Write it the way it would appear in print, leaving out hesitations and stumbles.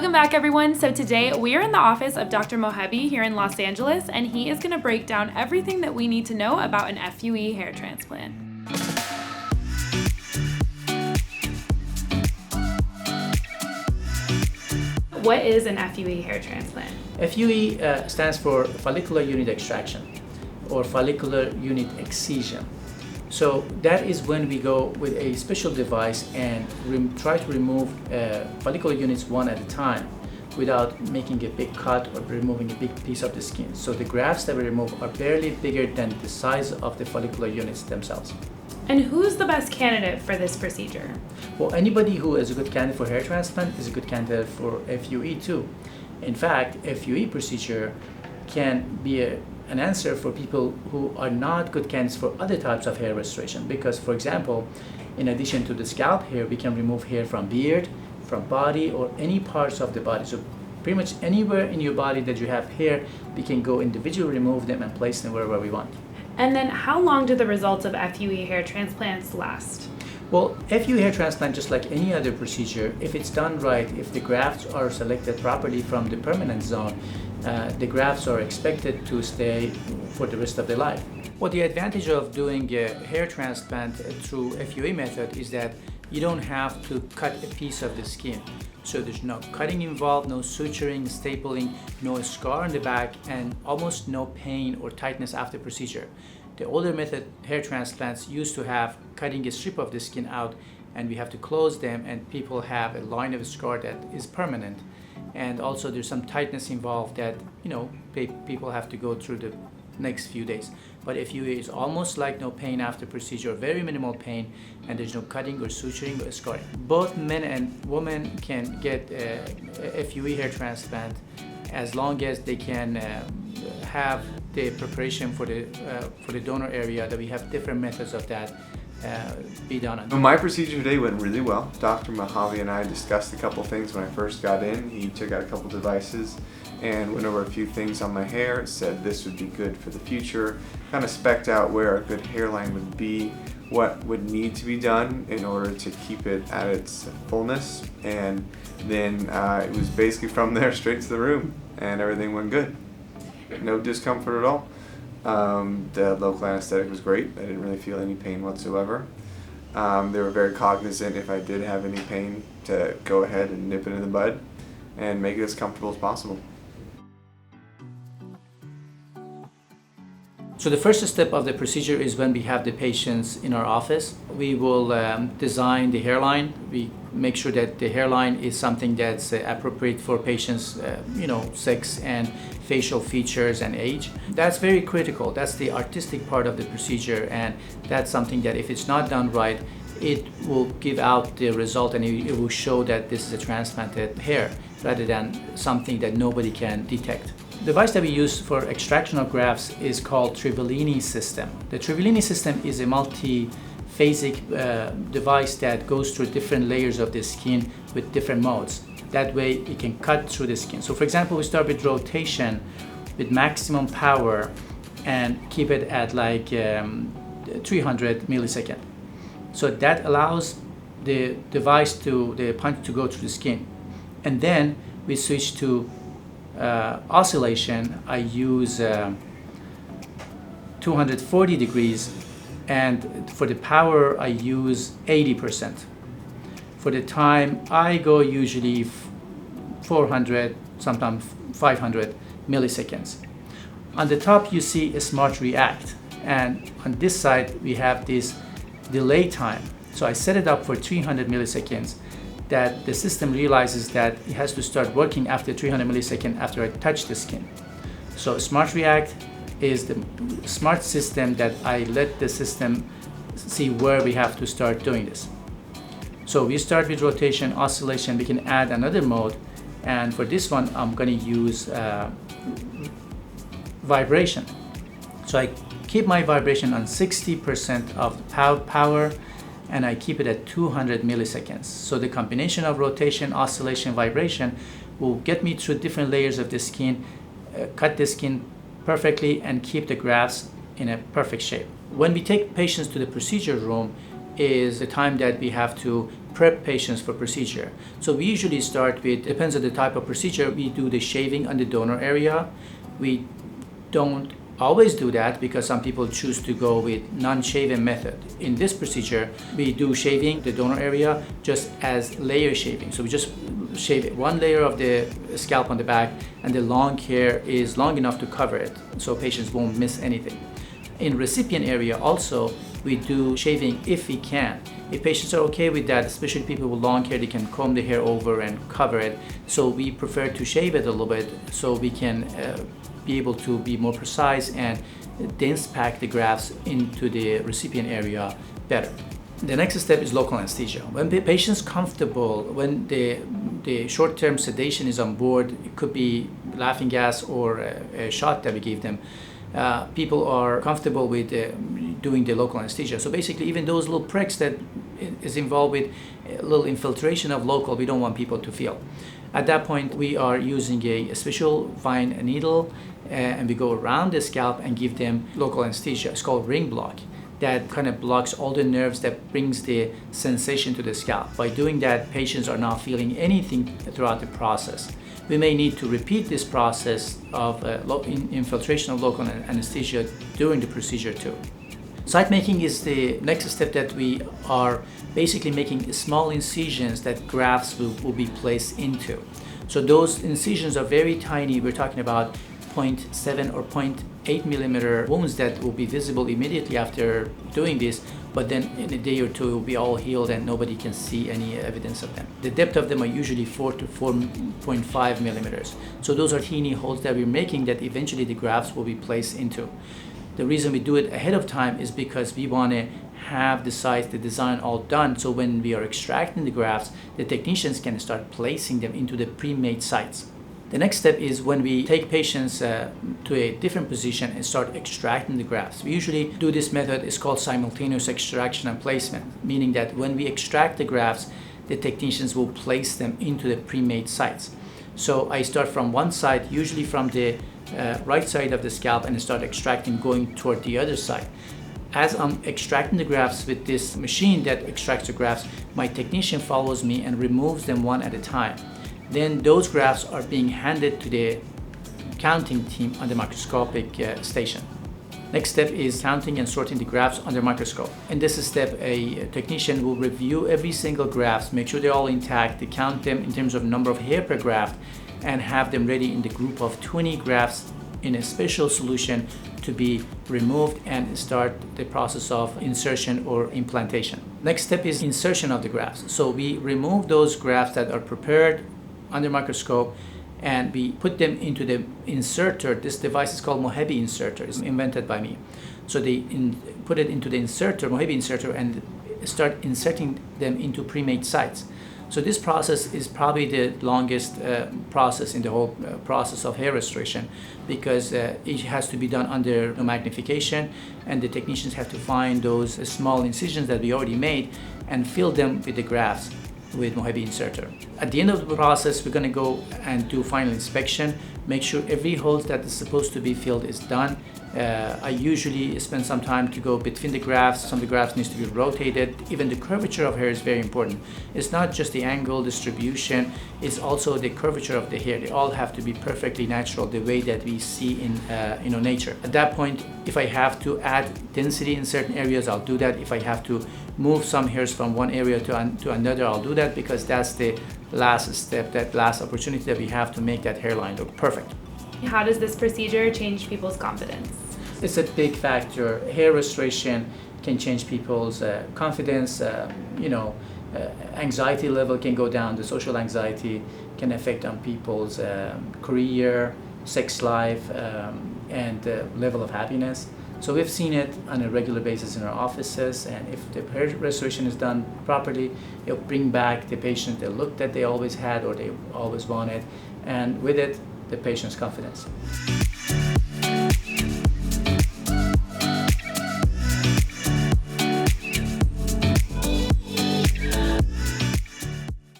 Welcome back, everyone. So today we are in the office of Dr. Mohebi here in Los Angeles, and he is going to break down everything that we need to know about an FUE hair transplant. What is an FUE hair transplant? FUE stands for Follicular Unit Extraction or Follicular Unit Excision. So that is when we go with a special device and try to remove follicular units one at a time without making a big cut or removing a big piece of the skin. So the grafts that we remove are barely bigger than the size of the follicular units themselves. And who's the best candidate for this procedure? Well, anybody who is a good candidate for hair transplant is a good candidate for FUE too. In fact, FUE procedure can be an answer for people who are not good candidates for other types of hair restoration, because, for example, in addition to the scalp hair, we can remove hair from beard, from body, or any parts of the body. So pretty much anywhere in your body that you have hair, we can go individually remove them and place them wherever we want. And then how long do the results of FUE hair transplants last? Well, FUE hair transplant, just like any other procedure, if it's done right, if the grafts are selected properly from the permanent zone, the grafts are expected to stay for the rest of their life. Well, the advantage of doing a hair transplant through FUE method is that you don't have to cut a piece of the skin. So there's no cutting involved, no suturing, stapling, no scar on the back, and almost no pain or tightness after procedure. The older method hair transplants used to have cutting a strip of the skin out, and we have to close them, and people have a line of scar that is permanent. And also there's some tightness involved that, people have to go through the next few days. But FUE is almost like no pain after procedure, very minimal pain, and there's no cutting or suturing or scarring. Both men and women can get a FUE hair transplant as long as they can have the preparation for the donor area, that we have different methods of that be done on. My procedure today went really well. Dr. Mohebi and I discussed a couple things when I first got in. He took out a couple devices and went over a few things on my hair, said this would be good for the future, kind of specced out where a good hairline would be, what would need to be done in order to keep it at its fullness, and then it was basically from there straight to the room, and everything went good. No discomfort at all. The local anesthetic was great. I didn't really feel any pain whatsoever. They were very cognizant if I did have any pain to go ahead and nip it in the bud and make it as comfortable as possible. So the first step of the procedure is when we have the patients in our office. We will design the hairline. We make sure that the hairline is something that's appropriate for patients' sex and facial features and age. That's very critical. That's the artistic part of the procedure, and that's something that if it's not done right, it will give out the result, and it will show that this is a transplanted hair rather than something that nobody can detect. The device that we use for extraction of grafts is called Trivellini system. The Trivellini system is a multi-phasic device that goes through different layers of the skin with different modes. That way it can cut through the skin. So for example, we start with rotation with maximum power and keep it at like 300 milliseconds. So that allows the device the punch to go through the skin. And then we switch to oscillation. I use 240 degrees, and for the power I use 80%. For the time I go usually 400, sometimes 500 milliseconds. On the top you see a smart react, and on this side we have this delay time. So I set it up for 300 milliseconds, that the system realizes that it has to start working after 300 milliseconds after I touch the skin. So Smart React is the smart system that I let the system see where we have to start doing this. So we start with rotation, oscillation. We can add another mode, and for this one I'm going to use vibration. So I keep my vibration on 60% of power, and I keep it at 200 milliseconds. So the combination of rotation, oscillation, vibration will get me through different layers of the skin, cut the skin perfectly, and keep the grafts in a perfect shape. When we take patients to the procedure room is the time that we have to prep patients for procedure. So we usually start with, depends on the type of procedure, we do the shaving on the donor area. We don't always do that because some people choose to go with non-shaven method. In this procedure, we do shaving the donor area just as layer shaving. So we just shave one layer of the scalp on the back, and the long hair is long enough to cover it so patients won't miss anything. In recipient area also, we do shaving if we can. If patients are okay with that, especially people with long hair, they can comb the hair over and cover it. So we prefer to shave it a little bit so we can be able to be more precise and dense pack the grafts into the recipient area better. The next step is local anesthesia. When the patient's comfortable, when the short-term sedation is on board, it could be laughing gas or a shot that we give them, people are comfortable with doing the local anesthesia. So basically, even those little pricks that is involved with a little infiltration of local, we don't want people to feel. At that point, we are using a special fine needle and we go around the scalp and give them local anesthesia. It's called ring block. That kind of blocks all the nerves that brings the sensation to the scalp. By doing that, patients are not feeling anything throughout the process. We may need to repeat this process of infiltration of local anesthesia during the procedure too. Site making is the next step that we are basically making small incisions that grafts will be placed into. So those incisions are very tiny. We're talking about 0.7 or 0.8 millimeter wounds that will be visible immediately after doing this, but then in a day or two it will be all healed and nobody can see any evidence of them. The depth of them are usually 4 to 4.5 millimeters. So those are teeny holes that we're making that eventually the grafts will be placed into. The reason we do it ahead of time is because we want to have the size, the design all done, so when we are extracting the grafts, the technicians can start placing them into the pre-made sites. The next step is when we take patients to a different position and start extracting the grafts. We usually do this method, it's called simultaneous extraction and placement, meaning that when we extract the grafts, the technicians will place them into the pre-made sites. So I start from one side, usually from the right side of the scalp, and start extracting going toward the other side. As I'm extracting the grafts with this machine that extracts the grafts, my technician follows me and removes them one at a time. Then those grafts are being handed to the counting team on the microscopic station. Next step is counting and sorting the grafts under microscope. In this step, a technician will review every single graft, make sure they're all intact, they count them in terms of number of hair per graft, and have them ready in the group of 20 grafts in a special solution to be removed and start the process of insertion or implantation. Next step is insertion of the grafts. So we remove those grafts that are prepared under microscope and we put them into the inserter. This device is called Mohebi inserter. It's invented by me. So they put it into the inserter, Mohebi inserter, and start inserting them into pre-made sites. So this process is probably the longest process in the whole process of hair restoration, because it has to be done under magnification, and the technicians have to find those small incisions that we already made and fill them with the grafts with Mohebi inserter. At the end of the process, we're going to go and do final inspection, make sure every hole that is supposed to be filled is done. I usually spend some time to go between the grafts. Some of the grafts needs to be rotated. Even the curvature of hair is very important. It's not just the angle distribution, it's also the curvature of the hair. They all have to be perfectly natural, the way that we see in nature. At that point, if I have to add density in certain areas, I'll do that. If I have to move some hairs from one area to another, I'll do that, because that's the last step, that last opportunity that we have to make that hairline look perfect. How does this procedure change people's confidence? It's a big factor. Hair restoration can change people's confidence. Anxiety level can go down. The social anxiety can affect on people's career, sex life, and level of happiness. So we've seen it on a regular basis in our offices, and if the hair restoration is done properly, it'll bring back the patient the look that they always had or they always wanted, and with it, the patient's confidence.